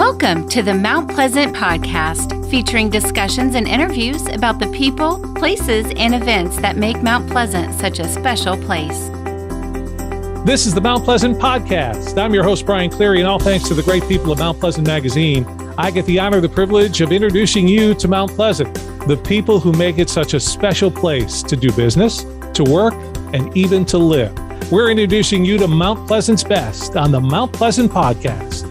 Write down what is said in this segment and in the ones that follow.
Welcome to the Mount Pleasant Podcast, featuring discussions and interviews about the people, places, and events that make Mount Pleasant such a special place. This is the Mount Pleasant Podcast. I'm your host, Brian Cleary, and all thanks to the great people of Mount Pleasant Magazine, I get the honor, the privilege of introducing you to Mount Pleasant, the people who make it such a special place to do business, to work, and even to live. We're introducing you to Mount Pleasant's best on the Mount Pleasant Podcast.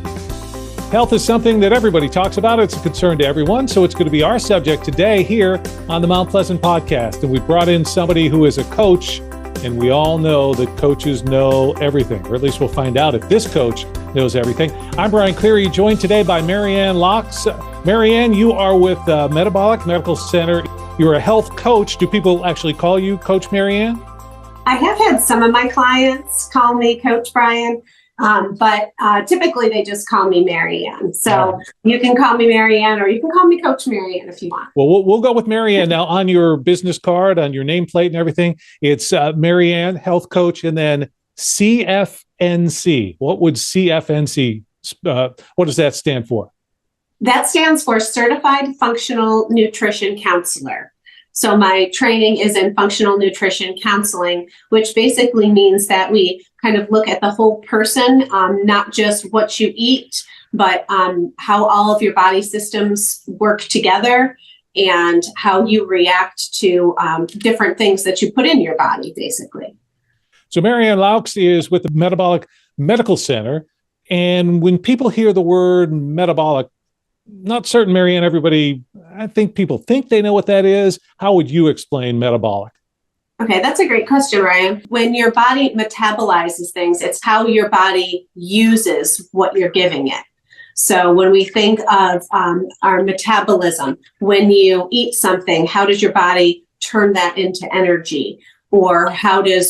Health is something that everybody talks about. It's a concern to everyone, so it's going to be our subject today here on the Mount Pleasant Podcast. And we brought in somebody who is a coach, and we all know that coaches know everything, or at least we'll find out if this coach knows everything. I'm Brian Cleary, joined today by Maryann Loucks. Maryann, you are with Metabolic Medical Center. You're a health coach. Do people actually call you Coach Maryann? I have had some of my clients call me Coach Brian, but typically they just call me Maryann. So you can call me Maryann, or you can call me Coach Maryann if you want. Well, we'll go with Maryann. Now, on your business card, on your nameplate and everything, it's Maryann, health coach, and then CFNC. What would CFNC, what does that stand for? That stands for Certified Functional Nutrition Counselor. So my training is in functional nutrition counseling, which basically means that we kind of look at the whole person, not just what you eat, but how all of your body systems work together and how you react to different things that you put in your body, basically. So Maryann Loucks is with the Metabolic Medical Center. And when people hear the word metabolic, not certain, Maryann, I think people think they know what that is. How would you explain metabolic? Okay, that's a great question, Ryan. When your body metabolizes things, it's how your body uses what you're giving it. So when we think of our metabolism, when you eat something, how does your body turn that into energy? Or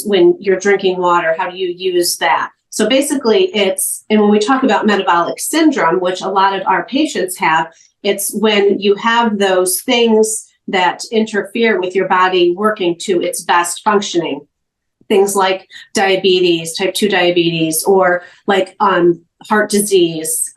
when you're drinking water, how do you use that? So basically and when we talk about metabolic syndrome, which a lot of our patients have, it's when you have those things that interfere with your body working to its best functioning. Things like diabetes, type 2 diabetes, or like heart disease,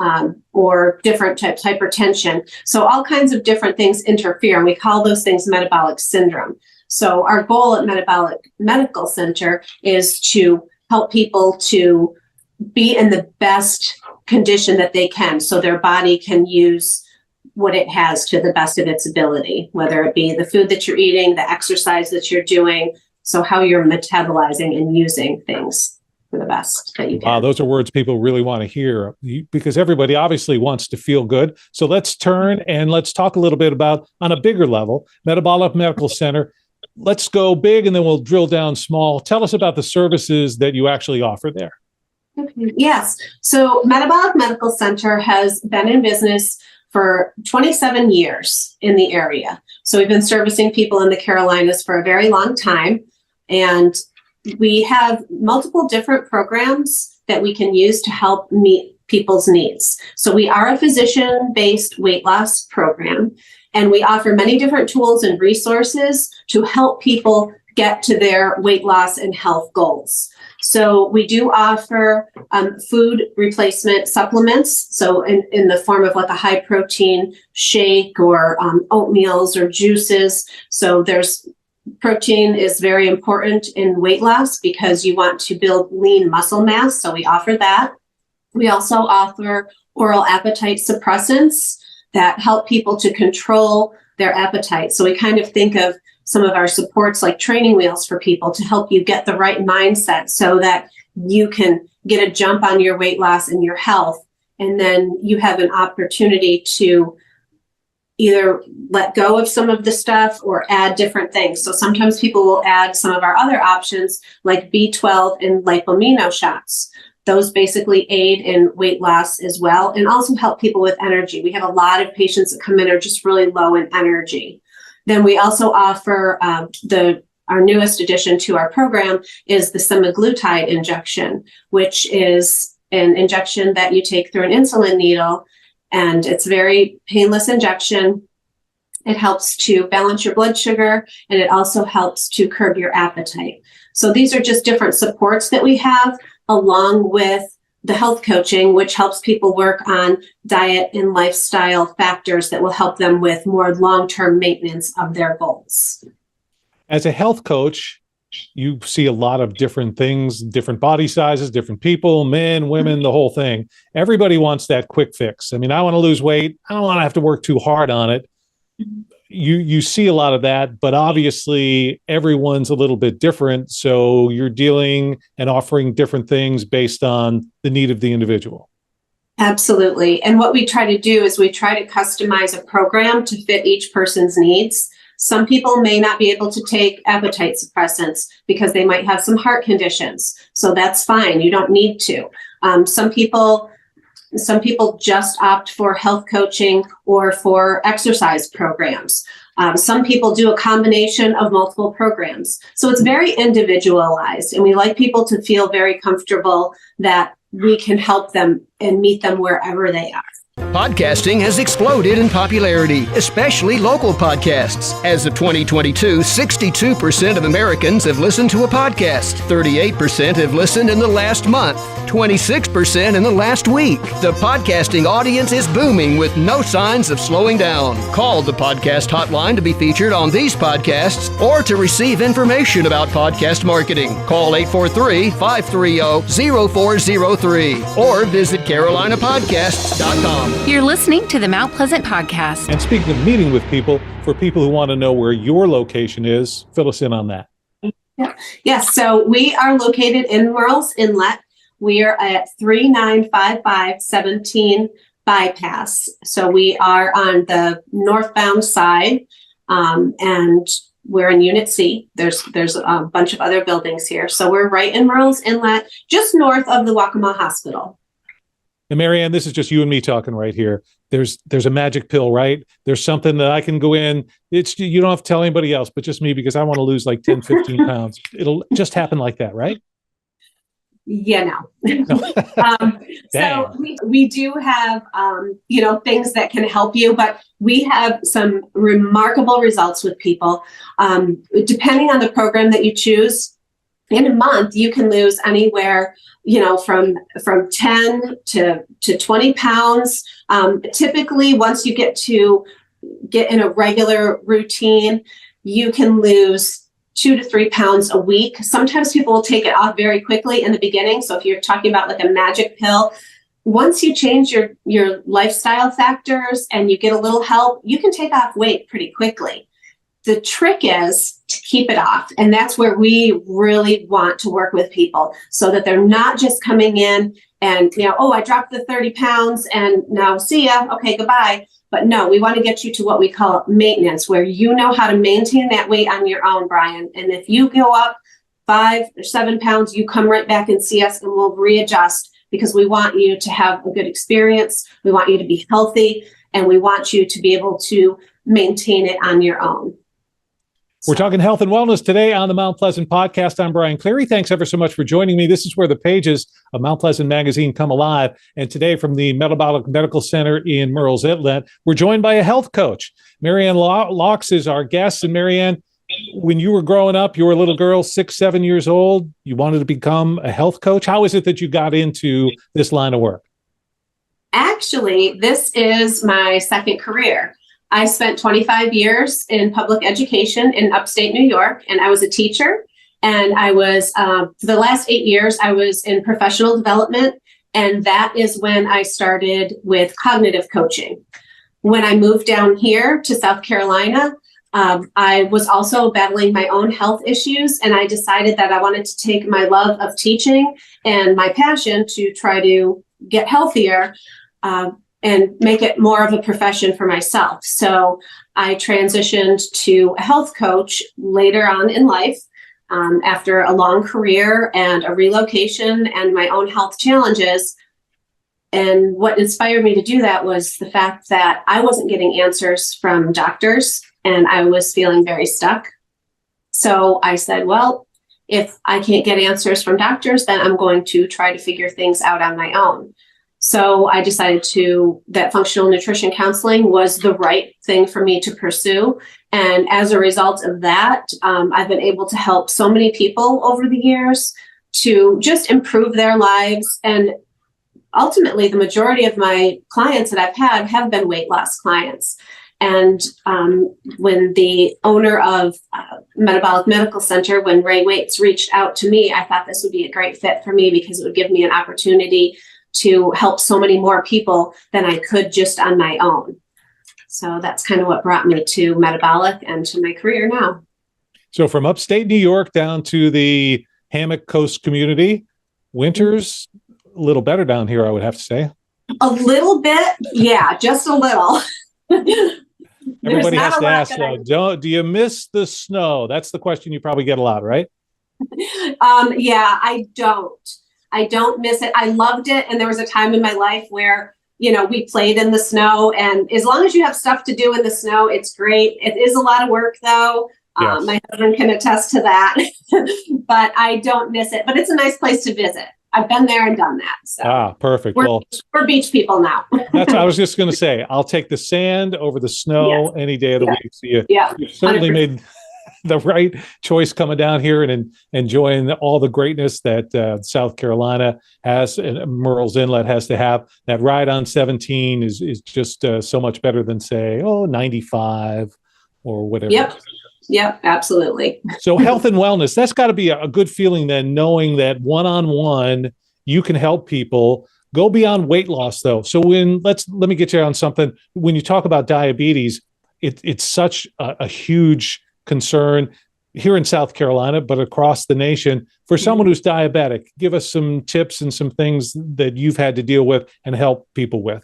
or different types, hypertension. So all kinds of different things interfere, and we call those things metabolic syndrome. So our goal at Metabolic Medical Center is to help people to be in the best condition that they can, so their body can use what it has to the best of its ability, whether it be the food that you're eating, the exercise that you're doing, so how you're metabolizing and using things for the best that you can. Wow, those are words people really want to hear, because everybody obviously wants to feel good. So let's turn and let's talk a little bit about, on a bigger level, Metabolic Medical Center. Let's go big and then we'll drill down small. Tell us about the services that you actually offer there. Okay. Yes. So Metabolic Medical Center has been in business for 27 years in the area. So we've been servicing people in the Carolinas for a very long time. And we have multiple different programs that we can use to help meet people's needs. So we are a physician-based weight loss program, and we offer many different tools and resources to help people get to their weight loss and health goals. So we do offer food replacement supplements. So in the form of like a high protein shake or oatmeals or juices. So protein is very important in weight loss because you want to build lean muscle mass. So we offer that. We also offer oral appetite suppressants that help people to control their appetite. So we kind of think of some of our supports like training wheels for people to help you get the right mindset so that you can get a jump on your weight loss and your health. And then you have an opportunity to either let go of some of the stuff or add different things. So sometimes people will add some of our other options like B12 and lipomino shots. Those basically aid in weight loss as well, and also help people with energy. We have a lot of patients that come in are just really low in energy. Then we also offer our newest addition to our program is the semaglutide injection, which is an injection that you take through an insulin needle, and it's very painless injection. It helps to balance your blood sugar, and it also helps to curb your appetite. So these are just different supports that we have, along with the health coaching, which helps people work on diet and lifestyle factors that will help them with more long-term maintenance of their goals. As a health coach, you see a lot of different things, different body sizes, different people, men, women, the whole thing. Everybody wants that quick fix. I mean, I want to lose weight. I don't want to have to work too hard on it. You see a lot of that, but obviously everyone's a little bit different. So you're dealing and offering different things based on the need of the individual. Absolutely. And what we try to do is we try to customize a program to fit each person's needs. Some people may not be able to take appetite suppressants because they might have some heart conditions. So that's fine. You don't need to. Some people just opt for health coaching or for exercise programs. Some people do a combination of multiple programs. So it's very individualized, and we like people to feel very comfortable that we can help them and meet them wherever they are. Podcasting has exploded in popularity, especially local podcasts. As of 2022, 62% of Americans have listened to a podcast. 38% have listened in the last month. 26% in the last week. The podcasting audience is booming with no signs of slowing down. Call the podcast hotline to be featured on these podcasts or to receive information about podcast marketing. Call 843-530-0403 or visit carolinapodcasts.com. You're listening to the Mount Pleasant Podcast. And speaking of meeting with people, for people who want to know where your location is, fill us in on that. Yes, so we are located in Murrells Inlet. We are at 3955 17 Bypass. So we are on the northbound side, and we're in Unit C. There's a bunch of other buildings here. So we're right in Murrells Inlet, just north of the Waccamaw Hospital. And Maryann, this is just you and me talking right here. There's a magic pill, right? There's something that I can go in. You don't have to tell anybody else, but just me, because I want to lose like 10, 15 pounds. It'll just happen like that, right? Yeah, no. So we do have, things that can help you, but we have some remarkable results with people. Depending on the program that you choose, in a month, you can lose anywhere, from 10 to 20 pounds. Typically, once you get in a regular routine, you can lose 2 to 3 pounds a week. Sometimes people will take it off very quickly in the beginning. So if you're talking about like a magic pill, once you change your lifestyle factors and you get a little help, you can take off weight pretty quickly. The trick is to keep it off. And that's where we really want to work with people so that they're not just coming in and, I dropped the 30 pounds and now see ya. Okay, goodbye. But no, we want to get you to what we call maintenance, where you know how to maintain that weight on your own, Brian. And if you go up 5 or 7 pounds, you come right back and see us and we'll readjust, because we want you to have a good experience. We want you to be healthy, and we want you to be able to maintain it on your own. We're talking health and wellness today on the Mount Pleasant Podcast. I'm Brian Cleary. Thanks ever so much for joining me. This is where the pages of Mount Pleasant Magazine come alive. And today, from the Metabolic Medical Center in Murrells Inlet, we're joined by a health coach. Maryann Loucks is our guest. And Maryann, when you were growing up, you were a little girl, 6, 7 years old. You wanted to become a health coach. How is it that you got into this line of work? Actually, this is my second career. I spent 25 years in public education in upstate New York, and I was a teacher. And I was, for the last 8 years, I was in professional development. And that is when I started with cognitive coaching. When I moved down here to South Carolina, I was also battling my own health issues. And I decided that I wanted to take my love of teaching and my passion to try to get healthier, and make it more of a profession for myself. So I transitioned to a health coach later on in life, after a long career and a relocation and my own health challenges. And what inspired me to do that was the fact that I wasn't getting answers from doctors and I was feeling very stuck. So I said, well, if I can't get answers from doctors, then I'm going to try to figure things out on my own. So I decided that functional nutrition counseling was the right thing for me to pursue. And as a result of that, I've been able to help so many people over the years to just improve their lives and ultimately, the majority of my clients that I've had have been weight loss clients. And when the owner of Metabolic Medical Center, when Ray Waits reached out to me, I thought this would be a great fit for me because it would give me an opportunity to help so many more people than I could just on my own. So that's kind of what brought me to Metabolic and to my career now. So from upstate New York down to the Hammock Coast community, winter's a little better down here, I would have to say. A little bit. Yeah, just a little. Everybody has to ask, though, do you miss the snow? That's the question you probably get a lot, right? Yeah, I don't miss it. I loved it. And there was a time in my life where, we played in the snow, and as long as you have stuff to do in the snow, it's great. It is a lot of work though. Yes. My husband can attest to that, but I don't miss it, but it's a nice place to visit. I've been there and done that. So. Perfect. We're beach people now. That's what I was just going to say. I'll take the sand over the snow any day of the week. So you certainly 100%. Made the right choice coming down here and enjoying all the greatness that South Carolina has and Murrells Inlet has to have. That ride on 17 is just so much better than, say, 95 or whatever. Yep, absolutely. So health and wellness, that's got to be a good feeling then, knowing that one-on-one you can help people. Go beyond weight loss though. So let me get you on something. When you talk about diabetes, it's such a huge concern here in South Carolina, but across the nation. For someone who's diabetic, give us some tips and some things that you've had to deal with and help people with.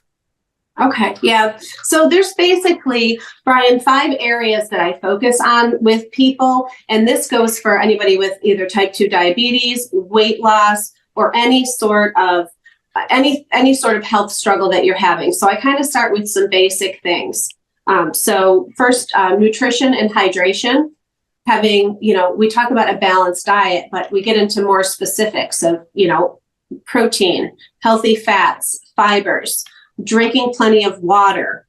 Okay. Yeah. So there's basically, Brian, 5 areas that I focus on with people. And this goes for anybody with either type 2 diabetes, weight loss, or any sort of health struggle that you're having. So I kind of start with some basic things. So first, nutrition and hydration. Having, we talk about a balanced diet, but we get into more specifics of, protein, healthy fats, fibers, drinking plenty of water.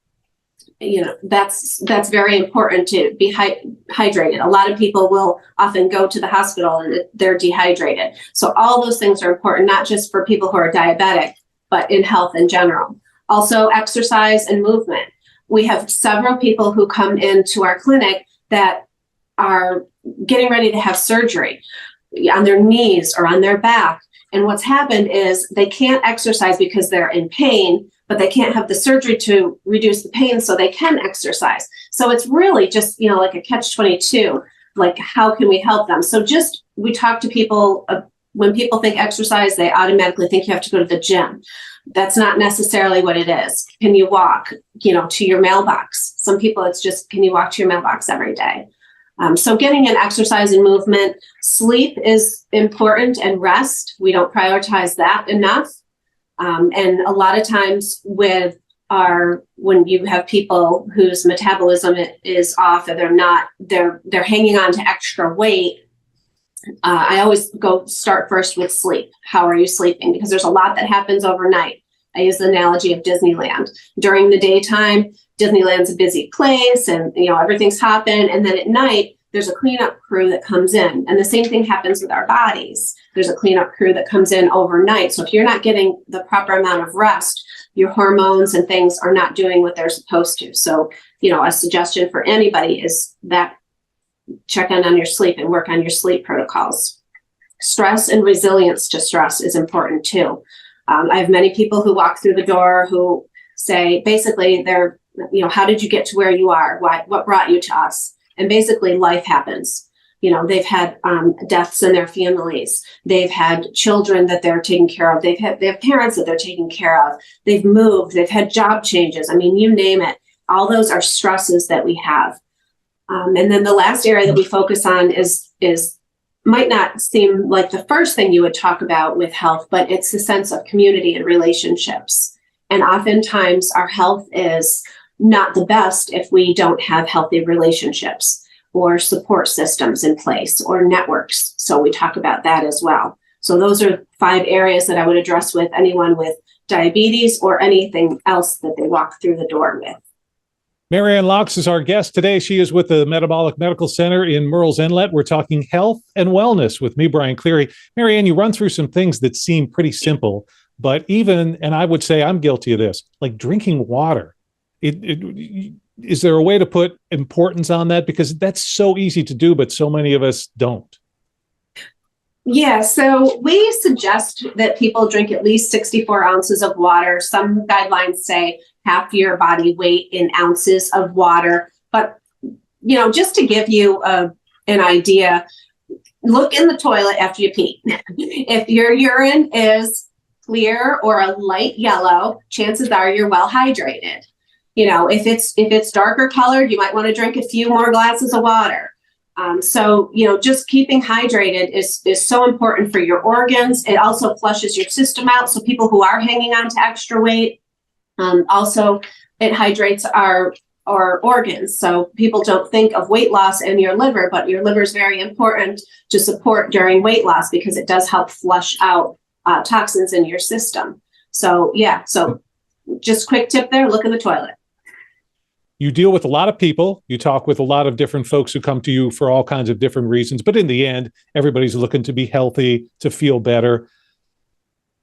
That's very important to be hydrated. A lot of people will often go to the hospital and they're dehydrated. So all those things are important, not just for people who are diabetic, but in health in general. Also, exercise and movement. We have several people who come into our clinic that are getting ready to have surgery on their knees or on their back. And what's happened is they can't exercise because they're in pain, but they can't have the surgery to reduce the pain so they can exercise. So it's really just, like a catch-22, like how can we help them? So we talk to people, when people think exercise, they automatically think you have to go to the gym. That's not necessarily what it is. Can you walk, to your mailbox? Some people, it's just, can you walk to your mailbox every day? So getting in exercise and movement. Sleep is important, and rest. We don't prioritize that enough. And a lot of times when you have people whose metabolism is off, or they're hanging on to extra weight, I always start first with sleep. How are you sleeping? Because there's a lot that happens overnight. I use the analogy of Disneyland. During the daytime, Disneyland's a busy place and, everything's hopping. And then at night, there's a cleanup crew that comes in. And the same thing happens with our bodies. There's a cleanup crew that comes in overnight. So if you're not getting the proper amount of rest, your hormones and things are not doing what they're supposed to. So, a suggestion for anybody is that check in on your sleep and work on your sleep protocols. Stress and resilience to stress is important too. I have many people who walk through the door who say, basically, how did you get to where you are? What brought you to us? And basically life happens. They've had deaths in their families. They've had children that they're taking care of. They have parents that they're taking care of. They've moved. They've had job changes. I mean, you name it. All those are stresses that we have. And then the last area that we focus on is might not seem like the first thing you would talk about with health, but it's the sense of community and relationships. And oftentimes our health is not the best if we don't have healthy relationships or support systems in place or networks. So we talk about that as well. So those are 5 areas that I would address with anyone with diabetes or anything else that they walk through the door with. Maryann Loucks is our guest today. She is with the Metabolic Medical Center in Murrells Inlet. We're talking health and wellness with me, Brian Cleary. Maryann, you run through some things that seem pretty simple, But even, and I would say I'm guilty of this, like drinking water. Is there a way to put importance on that? Because that's so easy to do, but so many of us don't. Yeah, so we suggest that people drink at least 64 ounces of water. Some guidelines say half your body weight in ounces of water. But, just to give you an idea, look in the toilet after you pee. If your urine is clear or a light yellow, chances are you're well hydrated. If it's darker colored, you might want to drink a few more glasses of water. So just keeping hydrated is so important for your organs. It also flushes your system out. So people who are hanging on to extra weight, also it hydrates our organs. So people don't think of weight loss and your liver, but your liver is very important to support during weight loss because it does help flush out toxins in your system. So just quick tip there, look in the toilet. You deal with a lot of people. You talk with a lot of different folks who come to you for all kinds of different reasons. But in the end, everybody's looking to be healthy, to feel better.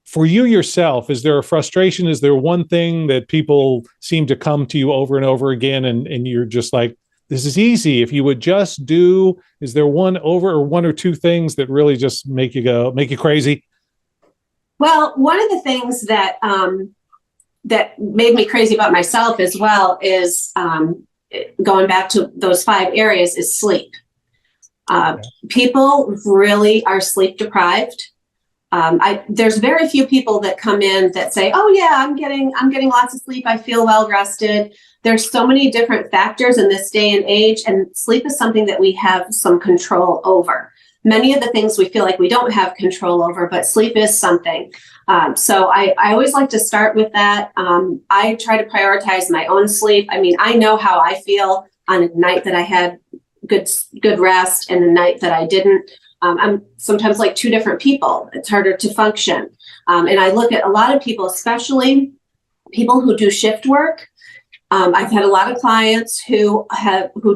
For you yourself, is there a frustration? Is there one thing that people seem to come to you over and over again and you're just like, this is easy. If you would just do, is there one or two things that really just make you crazy? Well, one of the things that made me crazy about myself as well is going back to those 5 areas is sleep. People really are sleep deprived. There's very few people that come in that say, oh yeah, I'm getting lots of sleep. I feel well rested. There's so many different factors in this day and age, and sleep is something that we have some control over. Many of the things we feel like we don't have control over, but sleep is something. So I always like to start with that. I try to prioritize my own sleep. I mean, I know how I feel on a night that I had good rest and a night that I didn't. I'm sometimes like 2 different people. It's harder to function. And I look at a lot of people, especially people who do shift work. I've had a lot of clients who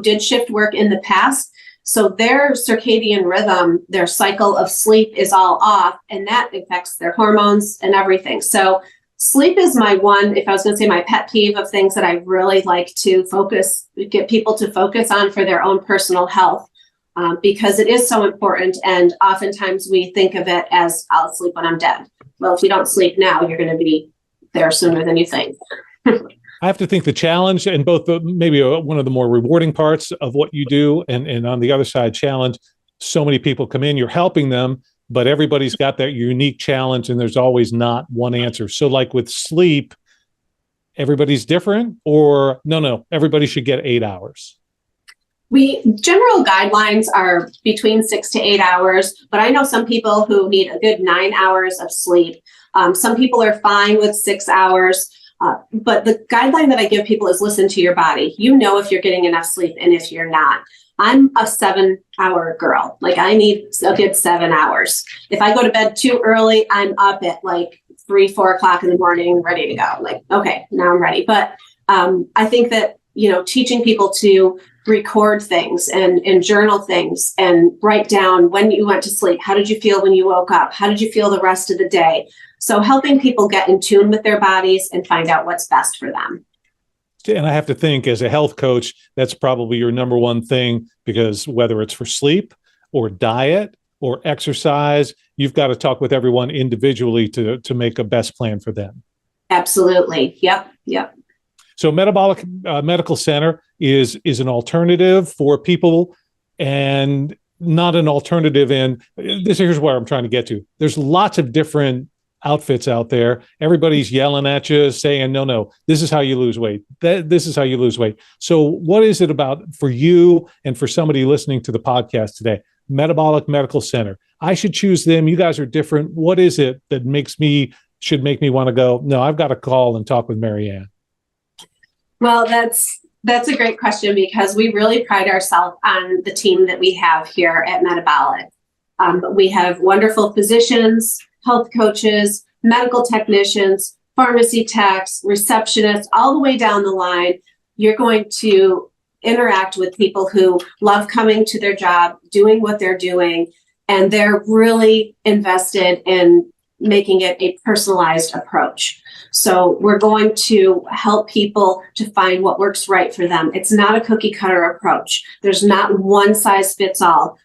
did shift work in the past. So their circadian rhythm, their cycle of sleep is all off, and that affects their hormones and everything. So sleep is my one, if I was going to say my pet peeve of things that I really like to get people to focus on for their own personal health, because it is so important. And oftentimes we think of it as, I'll sleep when I'm dead. Well, if you don't sleep now, you're going to be there sooner than you think. I have to think the challenge and both maybe one of the more rewarding parts of what you do and on the other side, challenge. So many people come in, you're helping them, but everybody's got that unique challenge and there's always not one answer. So like with sleep, everybody's different or no, everybody should get 8 hours. General guidelines are between 6 to 8 hours, but I know some people who need a good 9 hours of sleep. Some people are fine with 6 hours. But the guideline that I give people is listen to your body. You know if you're getting enough sleep and if you're not. I'm a 7-hour girl. Like I need a good 7 hours. If I go to bed too early, I'm up at like 3-4 o'clock in the morning, ready to go. Like, okay, now I'm ready. But I think that, teaching people to record things and journal things and write down when you went to sleep. How did you feel when you woke up? How did you feel the rest of the day? So helping people get in tune with their bodies and find out what's best for them. And I have to think as a health coach, that's probably your number one thing, because whether it's for sleep or diet or exercise, you've got to talk with everyone individually to make a best plan for them. Absolutely. Yep. So Metabolic Medical Center is an alternative for people and not an alternative. And here's where I'm trying to get to. There's lots of different outfits out there. Everybody's yelling at you saying, no, this is how you lose weight. This is how you lose weight. So what is it about for you and for somebody listening to the podcast today? Metabolic Medical Center. I should choose them. You guys are different. What is it that should make me want to go, no, I've got to call and talk with Maryann? Well, that's a great question because we really pride ourselves on the team that we have here at Metabolic. We have wonderful physicians, health coaches, medical technicians, pharmacy techs, receptionists, all the way down the line. You're going to interact with people who love coming to their job, doing what they're doing, and they're really invested in making it a personalized approach. So we're going to help people to find what works right for them. It's not a cookie cutter approach. There's not one size fits all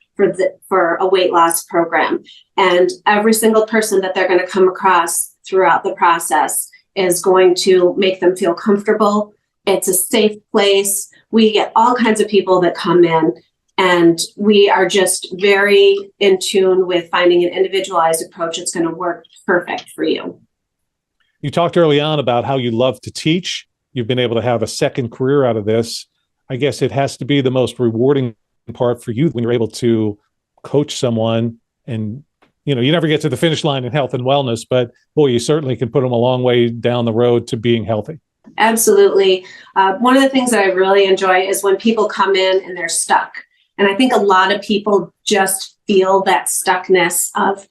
for a weight loss program. And every single person that they're going to come across throughout the process is going to make them feel comfortable. It's a safe place. We get all kinds of people that come in, and we are just very in tune with finding an individualized approach that's going to work perfect for you. You talked early on about how you love to teach. You've been able to have a second career out of this. I guess it has to be the most rewarding part for you when you're able to coach someone, and you never get to the finish line in health and wellness, but boy, you certainly can put them a long way down the road to being healthy. Absolutely. One of the things that I really enjoy is when people come in and they're stuck. And I think a lot of people just feel that stuckness of,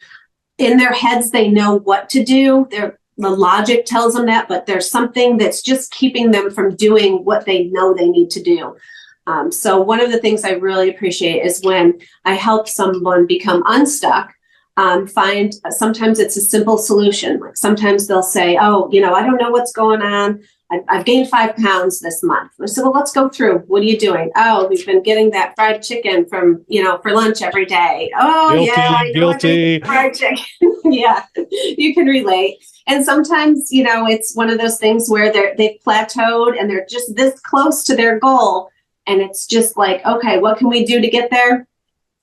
in their heads, they know what to do. The logic tells them that, but there's something that's just keeping them from doing what they know they need to do. So one of the things I really appreciate is when I help someone become unstuck, find sometimes it's a simple solution. Like sometimes they'll say, oh, I don't know what's going on. I've gained 5 pounds this month. I said, well, let's go through. What are you doing? Oh, we've been getting that fried chicken from, for lunch every day. Oh, guilty, yeah, I know guilty. Fried chicken. Yeah, you can relate. And sometimes, it's one of those things where they've plateaued and they're just this close to their goal. And it's just like, okay, what can we do to get there?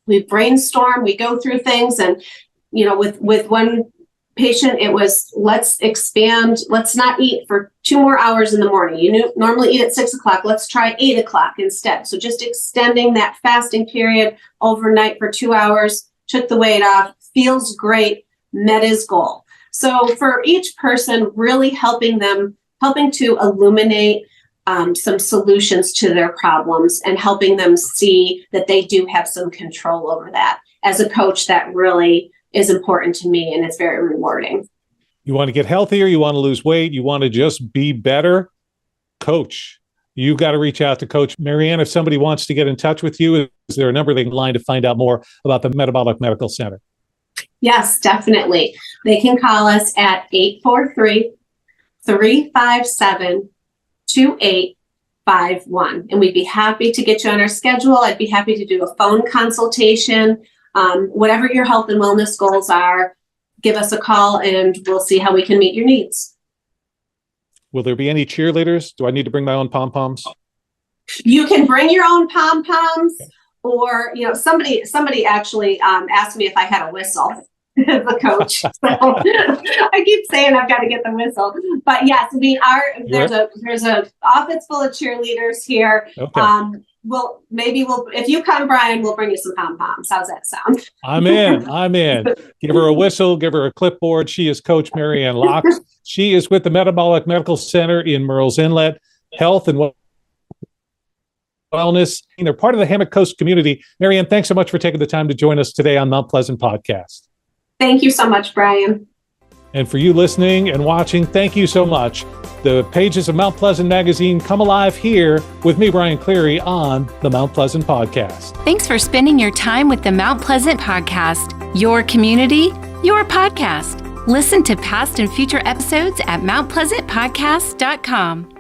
We brainstorm, we go through things. And, with one patient, it was, let's expand, let's not eat for 2 more hours in the morning. You normally eat at 6 o'clock. Let's try 8 o'clock instead. So just extending that fasting period overnight for 2 hours, took the weight off, feels great, met his goal. So for each person, really helping to illuminate some solutions to their problems and helping them see that they do have some control over that. As a coach, that really is important to me, and it's very rewarding. You want to get healthier, you want to lose weight, you want to just be better, coach. You've got to reach out to Coach Maryann. If somebody wants to get in touch with you, is there a number they can line to find out more about the Metabolic Medical Center? Yes, definitely. They can call us at 843-357-2851, and we'd be happy to get you on our schedule. I'd be happy to do a phone consultation. Whatever your health and wellness goals are, give us a call and we'll see how we can meet your needs. Will there be any cheerleaders? Do I need to bring my own pom-poms? You can bring your own pom-poms, or, somebody actually asked me if I had a whistle as a coach. So I keep saying I've got to get the whistle. But yes, there's a office full of cheerleaders here. Okay. If you come, Brian, we'll bring you some pom-poms. How's that sound? I'm in. Give her a whistle, give her a clipboard. She is Coach Maryann Loucks. She is with the Metabolic Medical Center in Murrells Inlet. Health and wellness. They're part of the Hammock Coast community. Maryann, thanks so much for taking the time to join us today on Mount Pleasant Podcast. Thank you so much, Brian. And for you listening and watching, thank you so much. The pages of Mount Pleasant Magazine come alive here with me, Brian Cleary, on the Mount Pleasant Podcast. Thanks for spending your time with the Mount Pleasant Podcast, your community, your podcast. Listen to past and future episodes at mountpleasantpodcast.com.